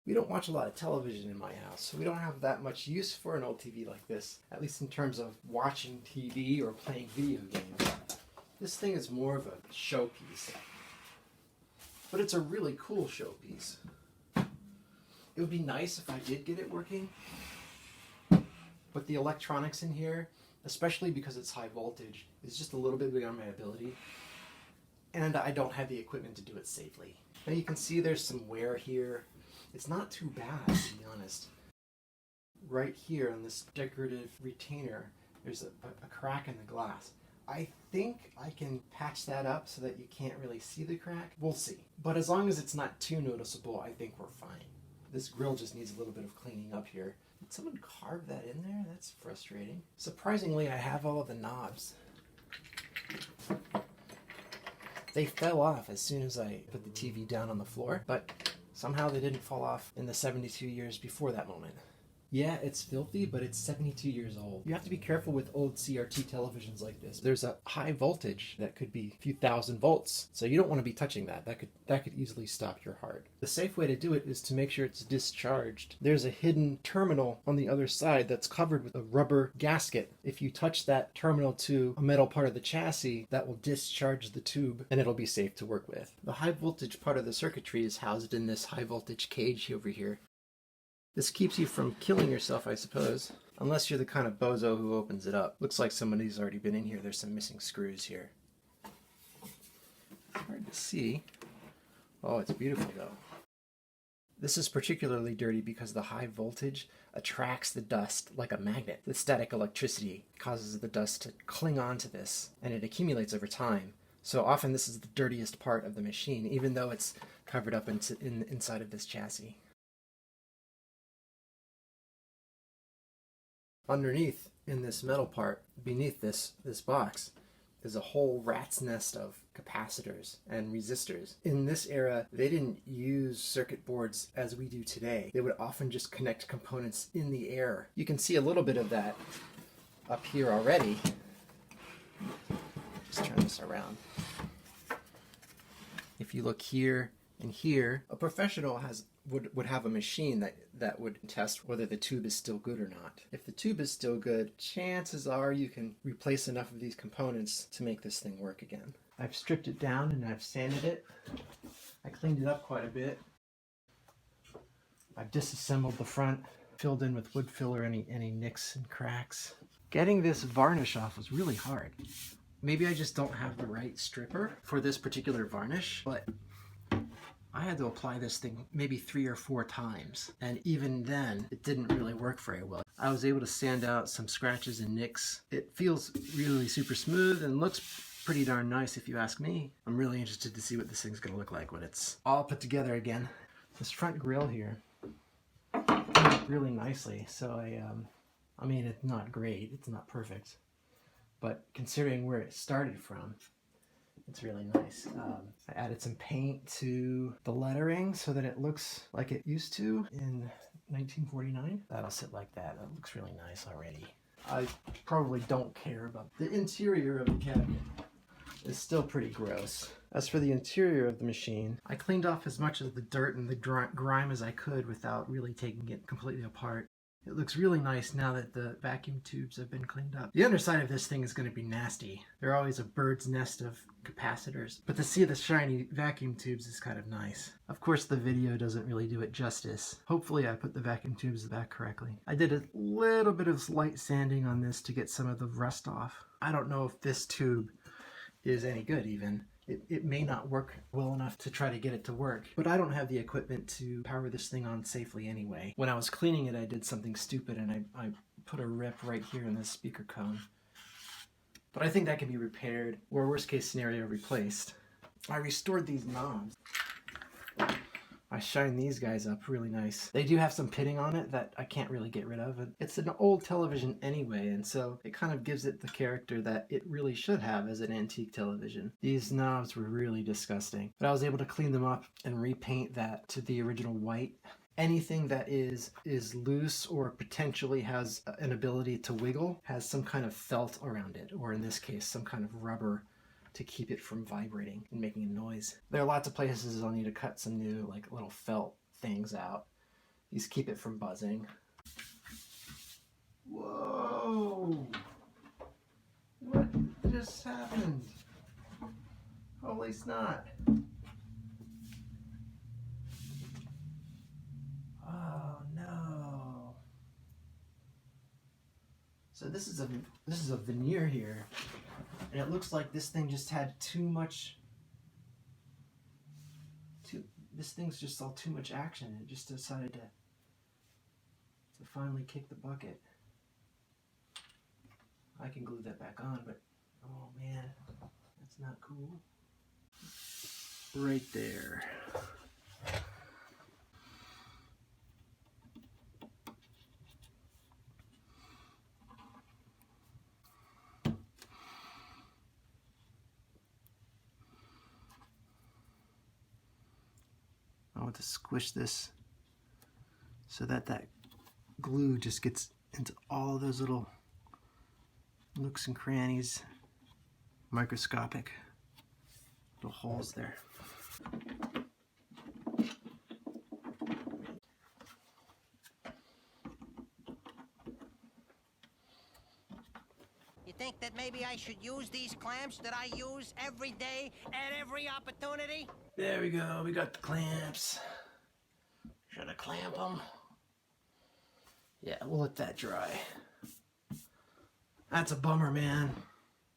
We don't watch a lot of television in my house, so we don't have that much use for an old TV like this, at least in terms of watching TV or playing video games. This thing is more of a showpiece, but it's a really cool showpiece. It would be nice if I did get it working, but the electronics in here, especially because it's high voltage, is just a little bit beyond my ability, and I don't have the equipment to do it safely. Now you can see there's some wear here. It's not too bad, to be honest. Right here on this decorative retainer, there's a crack in the glass. I think I can patch that up so that you can't really see the crack. We'll see. But as long as it's not too noticeable, I think we're fine. This grill just needs a little bit of cleaning up here. Did someone carve that in there? That's frustrating. Surprisingly, I have all of the knobs. They fell off as soon as I put the TV down on the floor, but somehow they didn't fall off in the 72 years before that moment. Yeah, it's filthy, but it's 72 years old. You have to be careful with old CRT televisions like this. There's a high voltage that could be a few thousand volts, so you don't want to be touching that. That could easily stop your heart. The safe way to do it is to make sure it's discharged. There's a hidden terminal on the other side that's covered with a rubber gasket. If you touch that terminal to a metal part of the chassis, that will discharge the tube and it'll be safe to work with. The high voltage part of the circuitry is housed in this high voltage cage over here. This keeps you from killing yourself, I suppose, unless you're the kind of bozo who opens it up. Looks like somebody's already been in here. There's some missing screws here. It's hard to see. Oh, it's beautiful though. This is particularly dirty because the high voltage attracts the dust like a magnet. The static electricity causes the dust to cling on to this, and it accumulates over time. So often this is the dirtiest part of the machine, even though it's covered up inside of this chassis. Underneath, in this metal part, beneath this box, is a whole rat's nest of capacitors and resistors. In this era, they didn't use circuit boards as we do today. They would often just connect components in the air. You can see a little bit of that up here already. Just turn this around. If you look here and here, a professional would have a machine that would test whether the tube is still good or not. If the tube is still good, chances are you can replace enough of these components to make this thing work again. I've stripped it down and I've sanded it. I cleaned it up quite a bit. I've disassembled the front, filled in with wood filler any nicks and cracks. Getting this varnish off was really hard. Maybe I just don't have the right stripper for this particular varnish, but I had to apply this thing maybe 3 or 4 times, and even then it didn't really work very well. I was able to sand out some scratches and nicks. It feels really super smooth and looks pretty darn nice if you ask me. I'm really interested to see what this thing's gonna look like when it's all put together again. This front grille here came up really nicely, so I mean, it's not great, it's not perfect, but considering where it started from, it's really nice. I added some paint to the lettering so that it looks like it used to in 1949. That'll sit like that. That looks really nice already. I probably don't care about the interior of the cabinet. It's still pretty gross. As for the interior of the machine, I cleaned off as much of the dirt and the grime as I could without really taking it completely apart. It looks really nice now that the vacuum tubes have been cleaned up. The underside of this thing is going to be nasty. They're always a bird's nest of capacitors, but to see the shiny vacuum tubes is kind of nice. Of course, the video doesn't really do it justice. Hopefully I put the vacuum tubes back correctly. I did a little bit of light sanding on this to get some of the rust off. I don't know if this tube is any good even. It may not work well enough to try to get it to work, but I don't have the equipment to power this thing on safely anyway. When I was cleaning it, I did something stupid and I put a rip right here in this speaker cone. But I think that can be repaired, or worst case scenario, replaced. I restored these knobs. I shined these guys up really nice. They do have some pitting on it that I can't really get rid of. It's an old television anyway, and so it kind of gives it the character that it really should have as an antique television. These knobs were really disgusting, but I was able to clean them up and repaint that to the original white. Anything that is loose or potentially has an ability to wiggle has some kind of felt around it, or in this case, some kind of rubber to keep it from vibrating and making a noise. There are lots of places I'll need to cut some new like little felt things out. These keep it from buzzing. Whoa! What just happened? Holy snot. Oh no. So this is a veneer here, and it looks like this thing just had this thing's just saw too much action. It just decided to finally kick the bucket. I can glue that back on, but oh man, that's not cool. Right there. I want to squish this so that glue just gets into all of those little nooks and crannies, microscopic little holes there. You think that maybe I should use these clamps that I use every day at every opportunity? There we go, we got the clamps. Should I clamp them? Yeah, we'll let that dry. That's a bummer, man.